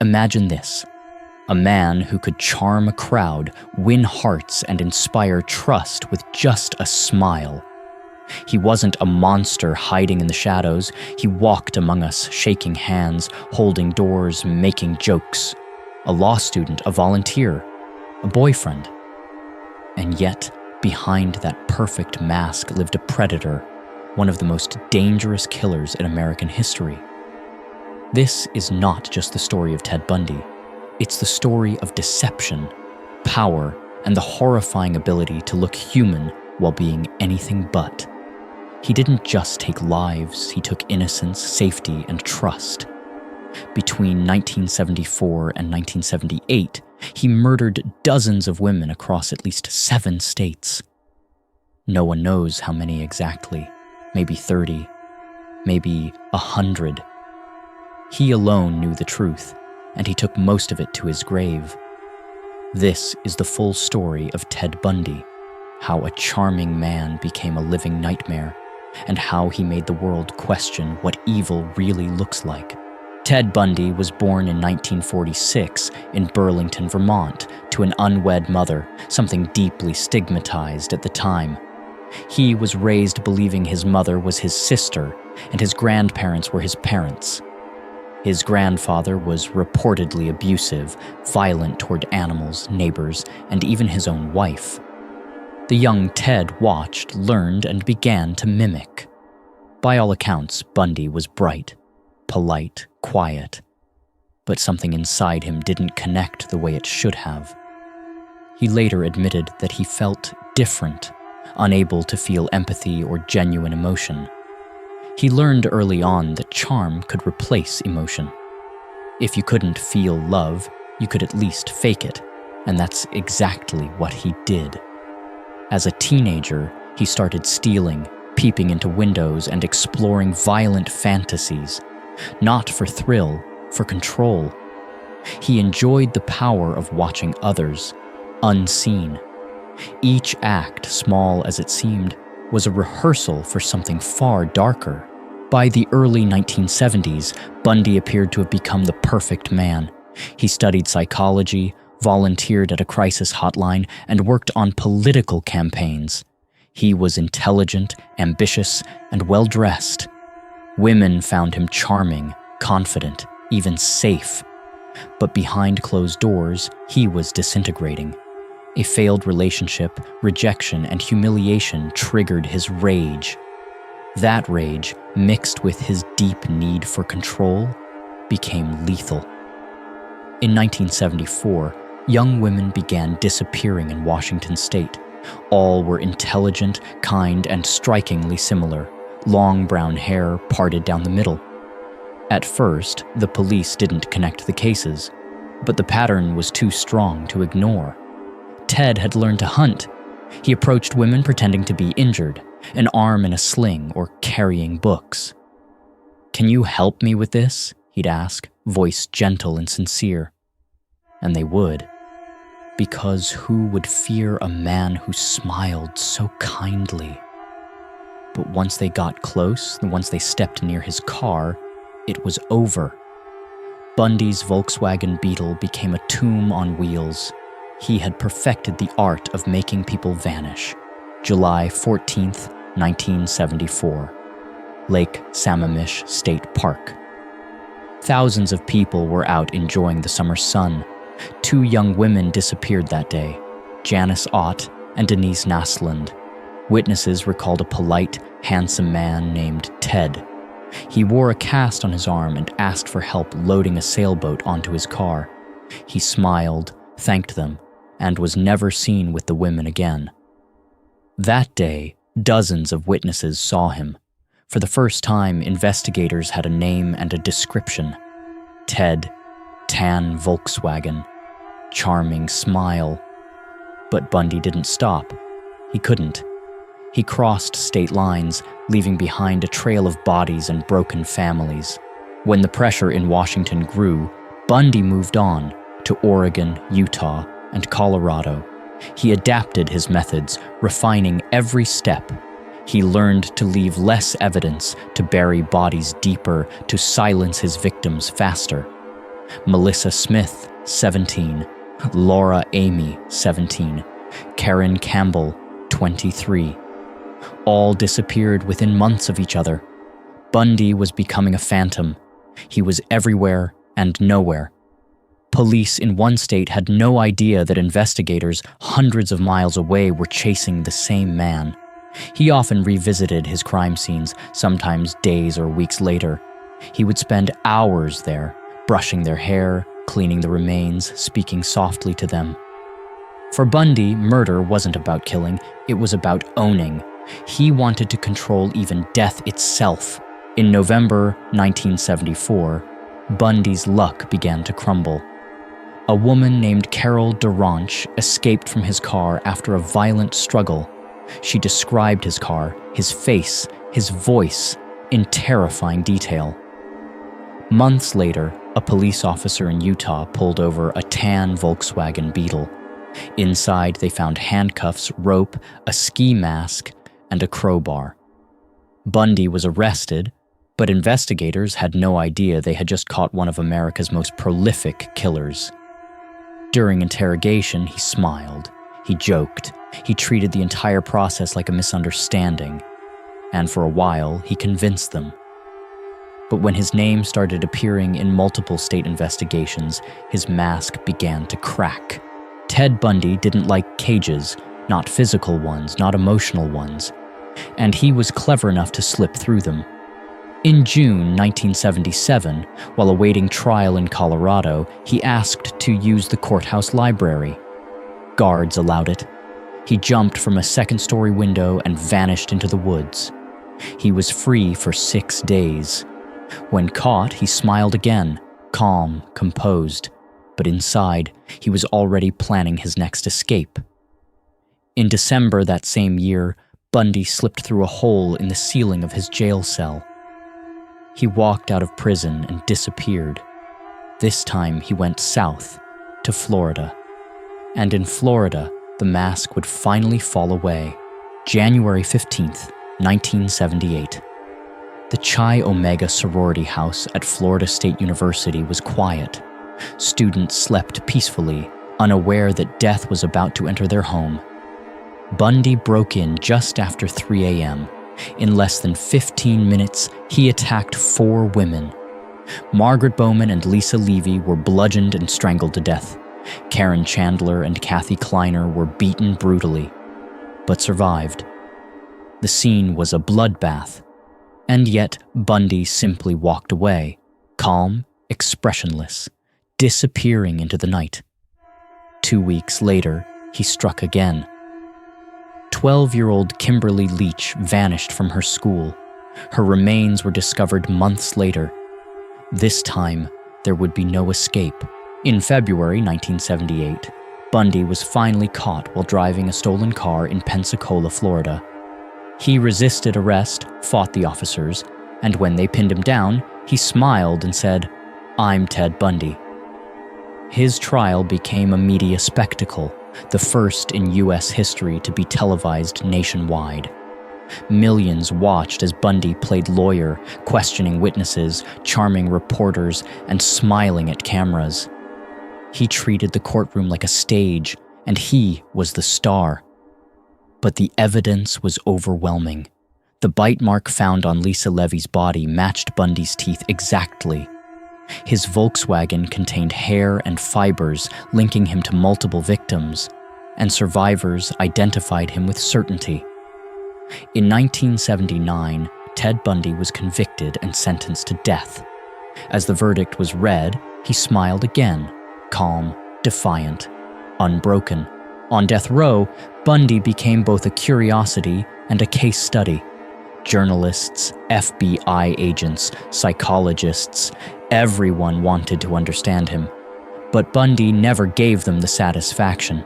Imagine this: a man who could charm a crowd, win hearts, and inspire trust with just a smile. He wasn't a monster hiding in the shadows. He walked among us, shaking hands, holding doors, making jokes. A law student, a volunteer, a boyfriend. And yet, behind that perfect mask lived a predator, one of the most dangerous killers in American history. This is not just the story of Ted Bundy. It's the story of deception, power, and the horrifying ability to look human while being anything but. He didn't just take lives, he took innocence, safety, and trust. Between 1974 and 1978, he murdered dozens of women across at least 7 states. No one knows how many exactly, maybe 30, maybe 100. He alone knew the truth, and he took most of it to his grave. This is the full story of Ted Bundy, how a charming man became a living nightmare, and how he made the world question what evil really looks like. Ted Bundy was born in 1946 in Burlington, Vermont, to an unwed mother, something deeply stigmatized at the time. He was raised believing his mother was his sister, and his grandparents were his parents. His grandfather was reportedly abusive, violent toward animals, neighbors, and even his own wife. The young Ted watched, learned, and began to mimic. By all accounts, Bundy was bright, polite, quiet, but something inside him didn't connect the way it should have. He later admitted that he felt different, unable to feel empathy or genuine emotion. He learned early on that charm could replace emotion. If you couldn't feel love, you could at least fake it, and that's exactly what he did. As a teenager, he started stealing, peeping into windows, and exploring violent fantasies. Not for thrill, for control. He enjoyed the power of watching others, unseen. Each act, small as it seemed, was a rehearsal for something far darker. By the early 1970s, Bundy appeared to have become the perfect man. He studied psychology, volunteered at a crisis hotline, and worked on political campaigns. He was intelligent, ambitious, and well-dressed. Women found him charming, confident, even safe. But behind closed doors, he was disintegrating. A failed relationship, rejection, and humiliation triggered his rage. That rage, mixed with his deep need for control, became lethal. In 1974, young women began disappearing in Washington state. All were intelligent, kind, and strikingly similar. Long brown hair parted down the middle. At first, the police didn't connect the cases, but the pattern was too strong to ignore. Ted had learned to hunt. He approached women pretending to be injured, an arm in a sling or carrying books. "Can you help me with this?" he'd ask, voice gentle and sincere. And they would. Because who would fear a man who smiled so kindly? But once they got close, and once they stepped near his car, it was over. Bundy's Volkswagen Beetle became a tomb on wheels. He had perfected the art of making people vanish. July 14th, 1974. Lake Sammamish State Park. Thousands of people were out enjoying the summer sun. 2 young women disappeared that day, Janice Ott and Denise Naslund. Witnesses recalled a polite, handsome man named Ted. He wore a cast on his arm and asked for help loading a sailboat onto his car. He smiled, thanked them, and was never seen with the women again. That day, dozens of witnesses saw him. For the first time, investigators had a name and a description. Ted, tan Volkswagen, charming smile. But Bundy didn't stop. He couldn't. He crossed state lines, leaving behind a trail of bodies and broken families. When the pressure in Washington grew, Bundy moved on to Oregon, Utah, and Colorado. He adapted his methods, refining every step. He learned to leave less evidence, to bury bodies deeper, to silence his victims faster. Melissa Smith, 17, Laura Amy, 17, Karen Campbell, 23. All disappeared within months of each other. Bundy was becoming a phantom. He was everywhere and nowhere. Police in one state had no idea that investigators hundreds of miles away were chasing the same man. He often revisited his crime scenes, sometimes days or weeks later. He would spend hours there, brushing their hair, cleaning the remains, speaking softly to them. For Bundy, murder wasn't about killing, it was about owning. He wanted to control even death itself. In November 1974, Bundy's luck began to crumble. A woman named Carol DeRanche escaped from his car after a violent struggle. She described his car, his face, his voice, in terrifying detail. Months later, a police officer in Utah pulled over a tan Volkswagen Beetle. Inside, they found handcuffs, rope, a ski mask, and a crowbar. Bundy was arrested, but investigators had no idea they had just caught one of America's most prolific killers. During interrogation, he smiled, he joked, he treated the entire process like a misunderstanding, and for a while, he convinced them. But when his name started appearing in multiple state investigations, his mask began to crack. Ted Bundy didn't like cages, not physical ones, not emotional ones, and he was clever enough to slip through them. In June 1977, while awaiting trial in Colorado, he asked to use the courthouse library. Guards allowed it. He jumped from a second-story window and vanished into the woods. He was free for 6 days. When caught, he smiled again, calm, composed, but inside, he was already planning his next escape. In December that same year, Bundy slipped through a hole in the ceiling of his jail cell. He walked out of prison and disappeared. This time he went south, to Florida. And in Florida, the mask would finally fall away, January 15th, 1978. The Chi Omega sorority house at Florida State University was quiet. Students slept peacefully, unaware that death was about to enter their home. Bundy broke in just after 3 a.m. In less than 15 minutes, he attacked 4 women. Margaret Bowman and Lisa Levy were bludgeoned and strangled to death. Karen Chandler and Kathy Kleiner were beaten brutally, but survived. The scene was a bloodbath, and yet Bundy simply walked away, calm, expressionless, disappearing into the night. 2 weeks later, he struck again. 12-year-old Kimberly Leach vanished from her school. Her remains were discovered months later. This time, there would be no escape. In February 1978, Bundy was finally caught while driving a stolen car in Pensacola, Florida. He resisted arrest, fought the officers, and when they pinned him down, he smiled and said, "I'm Ted Bundy." His trial became a media spectacle, the first in U.S. history to be televised nationwide. Millions watched as Bundy played lawyer, questioning witnesses, charming reporters, and smiling at cameras. He treated the courtroom like a stage, and he was the star. But the evidence was overwhelming. The bite mark found on Lisa Levy's body matched Bundy's teeth exactly. His Volkswagen contained hair and fibers linking him to multiple victims, and survivors identified him with certainty. In 1979, Ted Bundy was convicted and sentenced to death. As the verdict was read, he smiled again, calm, defiant, unbroken. On death row, Bundy became both a curiosity and a case study. Journalists, FBI agents, psychologists, everyone wanted to understand him. But Bundy never gave them the satisfaction.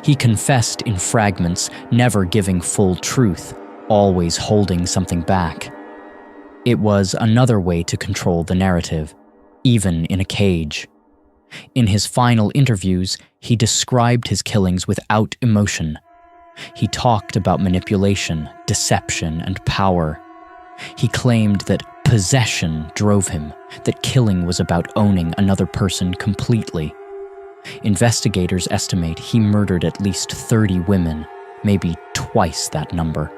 He confessed in fragments, never giving full truth, always holding something back. It was another way to control the narrative, even in a cage. In his final interviews, he described his killings without emotion. He talked about manipulation, deception, and power. He claimed that Possession drove him, that killing was about owning another person completely. Investigators estimate he murdered at least 30 women, maybe twice that number.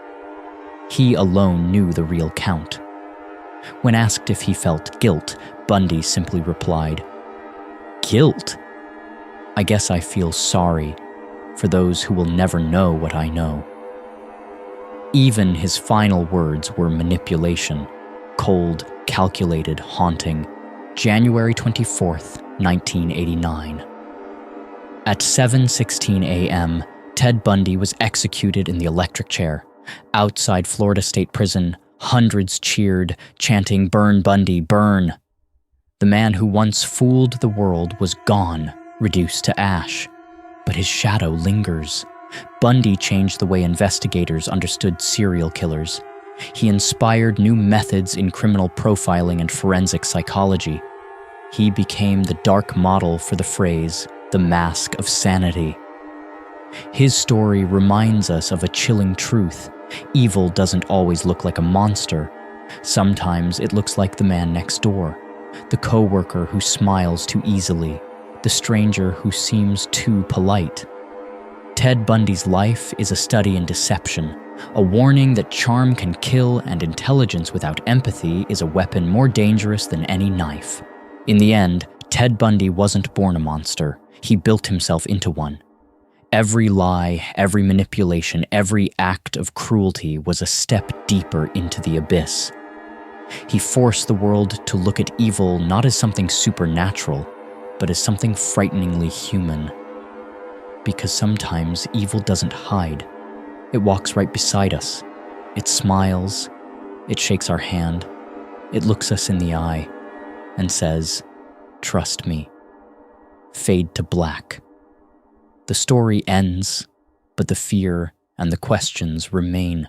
He alone knew the real count. When asked if he felt guilt, Bundy simply replied, "Guilt? I guess I feel sorry for those who will never know what I know." Even his final words were manipulation, cold, calculated, haunting. January 24th, 1989. At 7:16 a.m., Ted Bundy was executed in the electric chair. Outside Florida State Prison, hundreds cheered, chanting, "Burn, Bundy, burn." The man who once fooled the world was gone, reduced to ash. But his shadow lingers. Bundy changed the way investigators understood serial killers. He inspired new methods in criminal profiling and forensic psychology. He became the dark model for the phrase, "the mask of sanity." His story reminds us of a chilling truth. Evil doesn't always look like a monster. Sometimes it looks like the man next door, the coworker who smiles too easily, the stranger who seems too polite. Ted Bundy's life is a study in deception, a warning that charm can kill and intelligence without empathy is a weapon more dangerous than any knife. In the end, Ted Bundy wasn't born a monster. He built himself into one. Every lie, every manipulation, every act of cruelty was a step deeper into the abyss. He forced the world to look at evil not as something supernatural, but as something frighteningly human. Because sometimes evil doesn't hide. It walks right beside us. It smiles. It shakes our hand. It looks us in the eye and says, "Trust me." Fade to black. The story ends, but the fear and the questions remain.